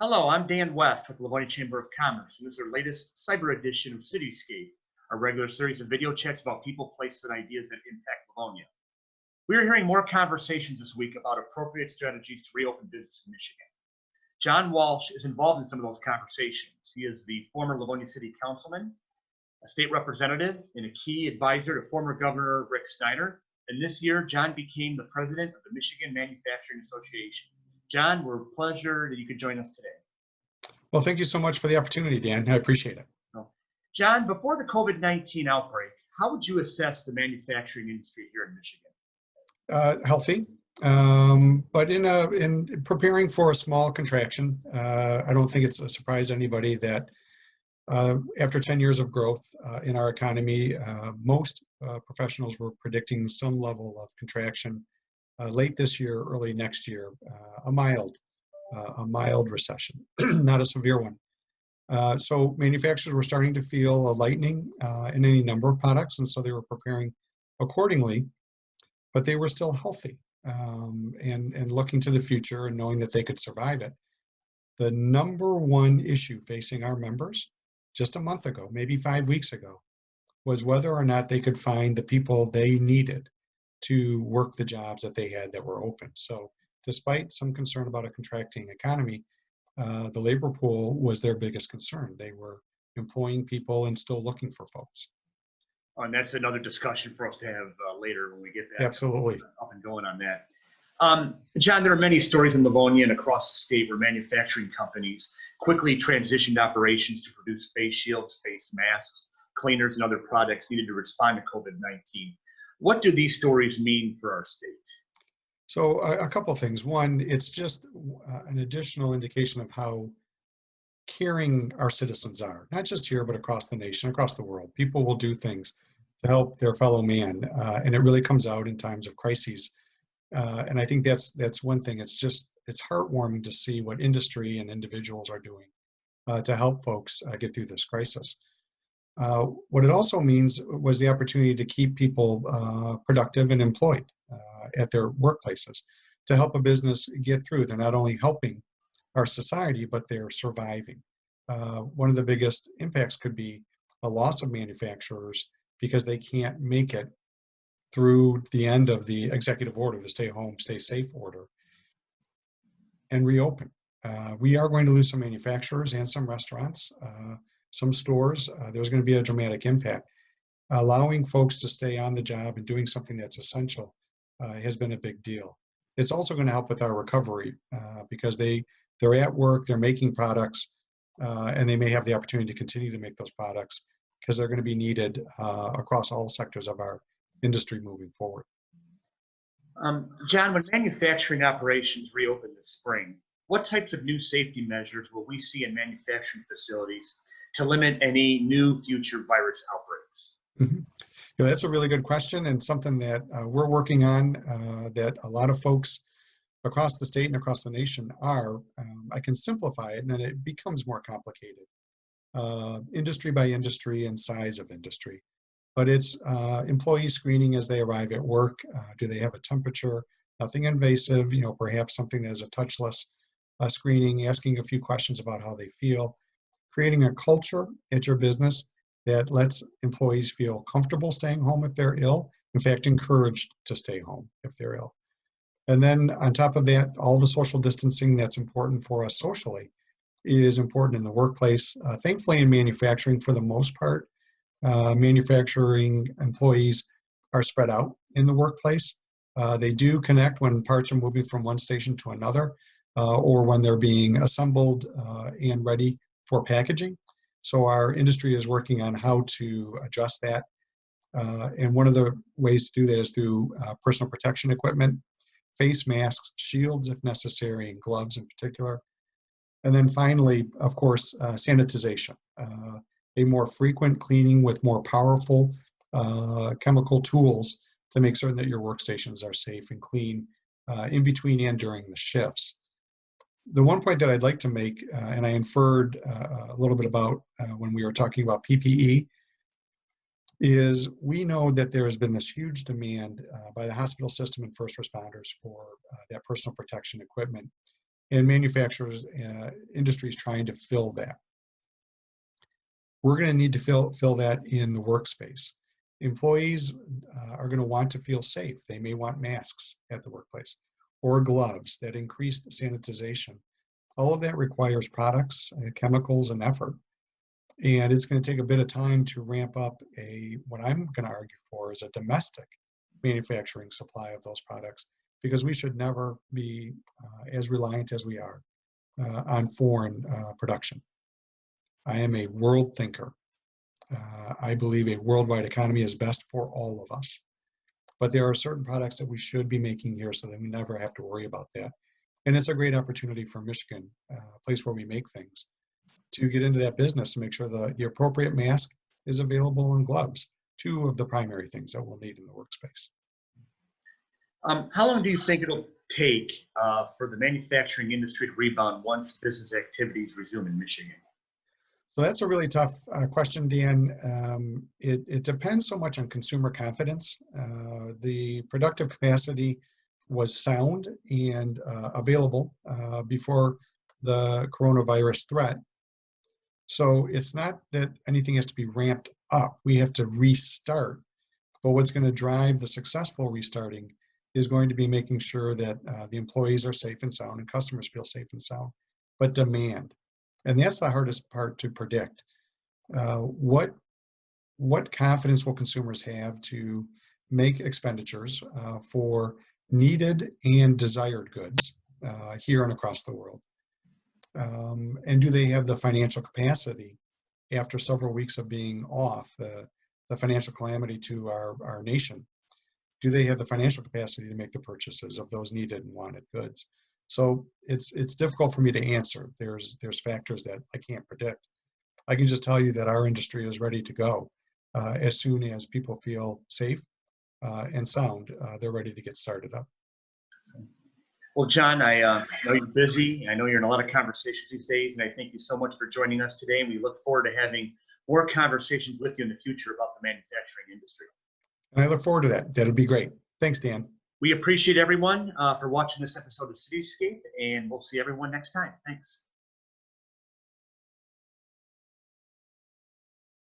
Hello, I'm Dan West with the Livonia Chamber of Commerce, and this is our latest cyber edition of CityScape, our regular series of video chats about people, places, and ideas that impact Livonia. We are hearing more conversations this week about appropriate strategies to reopen business in Michigan. John Walsh is involved in some of those conversations. He is the former Livonia City Councilman, a state representative, and a key advisor to former Governor Rick Snyder. And this year, John became the president of the Michigan Manufacturing Association. John, we're a pleasure that you could join us today. Well, thank you so much for the opportunity, Dan. I appreciate it. John, before the COVID-19 outbreak, how would you assess the manufacturing industry here in Michigan? Healthy, but in preparing for a small contraction. I don't think it's a surprise to anybody that after 10 years of growth in our economy, most professionals were predicting some level of contraction late this year, early next year, a mild recession, not a severe one. So manufacturers were starting to feel a lightening in any number of products, and so they were preparing accordingly, but they were still healthy and looking to the future and knowing that they could survive it. The number one issue facing our members just a month ago, maybe 5 weeks ago, was whether or not they could find the people they needed to work the jobs that they had that were open. So despite some concern about a contracting economy, the labor pool was their biggest concern. They were employing people and still looking for folks. And that's another discussion for us to have later when we get that Absolutely up and going on that. John, there are many stories in Livonia and across the state where manufacturing companies quickly transitioned operations to produce face shields, face masks, cleaners, and other products needed to respond to COVID-19. What do these stories mean for our state? So a couple of things. One, it's just an additional indication of how caring our citizens are, not just here, but across the nation, across the world. People will do things to help their fellow man, and it really comes out in times of crises. And I think that's one thing. It's heartwarming to see what industry and individuals are doing to help folks get through this crisis. What it also means was the opportunity to keep people productive and employed at their workplaces to help a business get through. They're not only helping our society, but they're surviving. One of the biggest impacts could be a loss of manufacturers because they can't make it through the end of the executive order, the stay home, stay safe order, and reopen. We are going to lose some manufacturers and some restaurants, some stores. There's going to be a dramatic impact. Allowing folks to stay on the job and doing something that's essential has been a big deal. It's also going to help with our recovery because they're at work, they're making products, and they may have the opportunity to continue to make those products because they're going to be needed across all sectors of our industry moving forward. John, when manufacturing operations reopen this spring, what types of new safety measures will we see in manufacturing facilities to limit any new future virus outbreaks? Mm-hmm. Yeah, that's a really good question and something that we're working on that a lot of folks across the state and across the nation are. I can simplify it and then it becomes more complicated, industry by industry and size of industry. But it's employee screening as they arrive at work. Do they have a temperature? Nothing invasive, perhaps something that is a touchless screening, asking a few questions about how they feel, creating a culture at your business that lets employees feel comfortable staying home if they're ill, in fact, encouraged to stay home if they're ill. And then on top of that, all the social distancing that's important for us socially is important in the workplace. Thankfully, in manufacturing, for the most part, manufacturing employees are spread out in the workplace. They do connect when parts are moving from one station to another or when they're being assembled and ready for packaging. So our industry is working on how to address that. And one of the ways to do that is through personal protection equipment, face masks, shields if necessary, and gloves in particular. And then finally, of course, sanitization. A more frequent cleaning with more powerful chemical tools to make certain that your workstations are safe and clean in between and during the shifts. The one point that I'd like to make, and I inferred a little bit about when we were talking about PPE, is we know that there has been this huge demand by the hospital system and first responders for that personal protection equipment. and manufacturers, industries trying to fill that. We're going to need to fill that in the workspace. Employees are going to want to feel safe. They may want masks at the workplace or gloves, that increased sanitization. All of that requires products, chemicals, and effort. And it's going to take a bit of time to ramp up what I'm going to argue for is a domestic manufacturing supply of those products, because we should never be as reliant as we are on foreign production. I am a world thinker. I believe a worldwide economy is best for all of us. But there are certain products that we should be making here so that we never have to worry about that. And it's a great opportunity for Michigan, a place where we make things, to get into that business and make sure the appropriate mask is available and gloves, two of the primary things that we'll need in the workspace. How long do you think it'll take for the manufacturing industry to rebound once business activities resume in Michigan? So that's a really tough question, Dan. It depends so much on consumer confidence. The productive capacity was sound and available before the coronavirus threat. So it's not that anything has to be ramped up. We have to restart. But what's going to drive the successful restarting is going to be making sure that the employees are safe and sound and customers feel safe and sound, but demand. And that's the hardest part to predict. What confidence will consumers have to make expenditures for needed and desired goods here and across the world? And do they have the financial capacity after several weeks of being off, the financial calamity to our nation? Do they have the financial capacity to make the purchases of those needed and wanted goods? So it's difficult for me to answer. There's factors that I can't predict. I can just tell you that our industry is ready to go. As soon as people feel safe and sound, they're ready to get started up. Well, John, I know you're busy. I know you're in a lot of conversations these days, and I thank you so much for joining us today. And we look forward to having more conversations with you in the future about the manufacturing industry. And I look forward to that. That'll be great. Thanks, Dan. We appreciate everyone for watching this episode of CityScape, and we'll see everyone next time. Thanks.